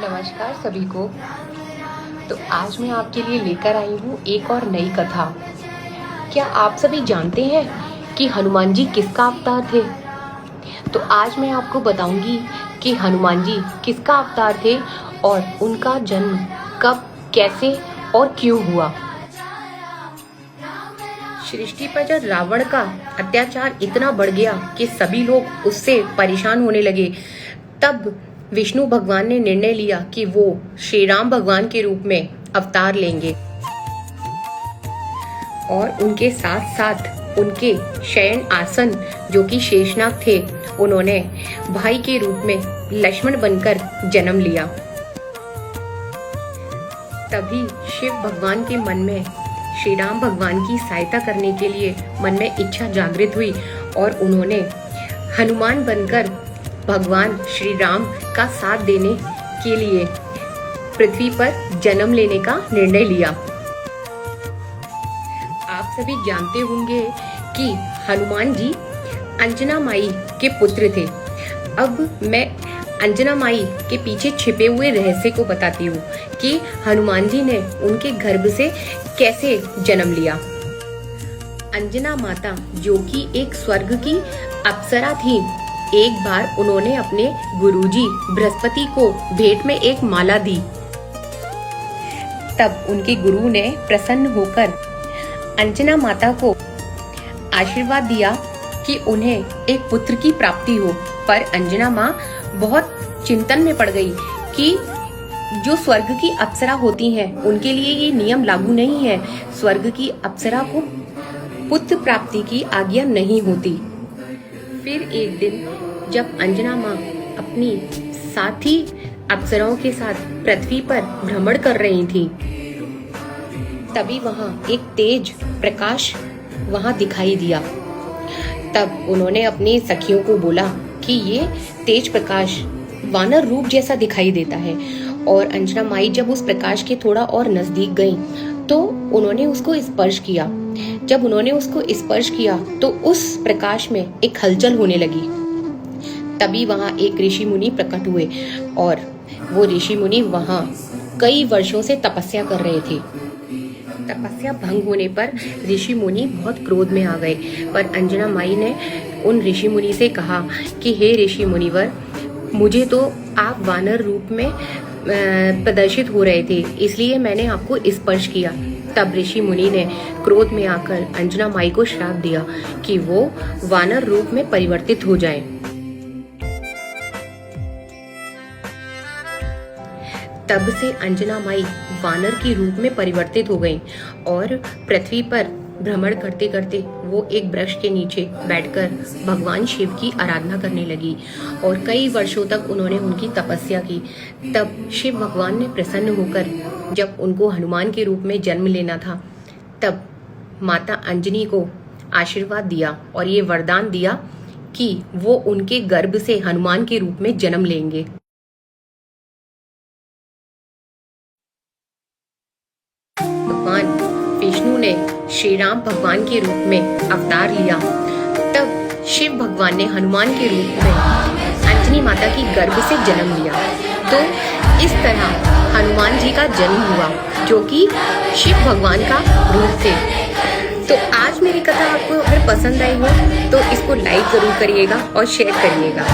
नमस्कार सभी को। तो आज मैं आपके लिए लेकर आई हूँ एक और नई कथा। क्या आप सभी जानते हैं कि हनुमान जी किसका अवतार थे? तो आज मैं आपको बताऊंगी कि हनुमान जी किसका अवतार थे और उनका जन्म कब, कैसे और क्यों हुआ। सृष्टि पर जब रावण का अत्याचार इतना बढ़ गया कि सभी लोग उससे परेशान होने लगे, तब विष्णु भगवान ने निर्णय लिया कि वो श्री राम भगवान के रूप में अवतार लेंगे और उनके साथ साथ उनके शयन आसन जो कि शेषनाग थे, उन्होंने भाई के रूप में लक्ष्मण बनकर जन्म लिया। तभी शिव भगवान के मन में श्री राम भगवान की सहायता करने के लिए मन में इच्छा जागृत हुई और उन्होंने हनुमान बनकर भगवान श्री राम का साथ देने के लिए पृथ्वी पर जन्म लेने का निर्णय लिया। आप सभी जानते होंगे कि हनुमान जी अंजना माई के पुत्र थे। अब मैं अंजना माई के पीछे छिपे हुए रहस्य को बताती हूँ कि हनुमान जी ने उनके गर्भ से कैसे जन्म लिया। अंजना माता जो कि एक स्वर्ग की अप्सरा थी, एक बार उन्होंने अपने गुरुजी बृहस्पति को भेंट में एक माला दी। तब उनके गुरु ने प्रसन्न होकर अंजना माता को आशीर्वाद दिया कि उन्हें एक पुत्र की प्राप्ति हो। पर अंजना माँ बहुत चिंतन में पड़ गई कि जो स्वर्ग की अप्सरा होती हैं उनके लिए ये नियम लागू नहीं है। स्वर्ग की अप्सरा को पुत्र प्राप्ति की आज्ञा नहीं होती। फिर एक दिन जब अंजना माँ अपनी साथी अप्सराओं के साथ पृथ्वी पर भ्रमण कर रही थी, तभी वहां एक तेज प्रकाश वहां दिखाई दिया। तब उन्होंने अपनी सखियों को बोला कि ये तेज प्रकाश वानर रूप जैसा दिखाई देता है। और अंजना माई जब उस प्रकाश के थोड़ा और नजदीक गई तो उन्होंने उसको स्पर्श किया। जब उन्होंने उसको स्पर्श किया तो उस प्रकाश में एक हलचल होने लगी। तभी वहां एक ऋषि मुनि प्रकट हुए और वो ऋषि मुनि वहां कई वर्षों से तपस्या कर रहे थे। तपस्या भंग होने पर ऋषि मुनि बहुत क्रोध में आ गए। पर अंजना माई ने उन ऋषि मुनि से कहा कि हे ऋषि मुनिवर, मुझे तो आप वानर रूप में प्रदर्शित हो रहे थे, इसलिए मैंने आपको स्पर्श किया। तब ऋषि मुनि ने क्रोध में आकर अंजना माई को श्राप दिया कि वो वानर रूप में परिवर्तित हो जाए। तब से अंजना माई वानर के रूप में परिवर्तित हो गईं और पृथ्वी पर भ्रमण करते करते वो एक वृक्ष के नीचे बैठकर भगवान शिव की आराधना करने लगी और कई वर्षों तक उन्होंने उनकी तपस्या की। तब शिव भगवान ने प्रसन्न होकर जब उनको हनुमान के रूप में जन्म लेना था, तब माता अंजनी को आशीर्वाद दिया और ये वरदान दिया कि वो उनके गर्भ से हनुमान के रूप में जन्म लेंगे। भगवान विष्णु ने श्री राम भगवान के रूप में अवतार लिया। तब शिव भगवान ने हनुमान के रूप में अंजनी माता की गर्भ से जन्म लिया। तो इस तरह हनुमान जी का जन्म हुआ जो कि शिव भगवान का रूप थे। तो आज मेरी कथा आपको अगर पसंद आई हो तो इसको लाइक जरूर करिएगा और शेयर करिएगा।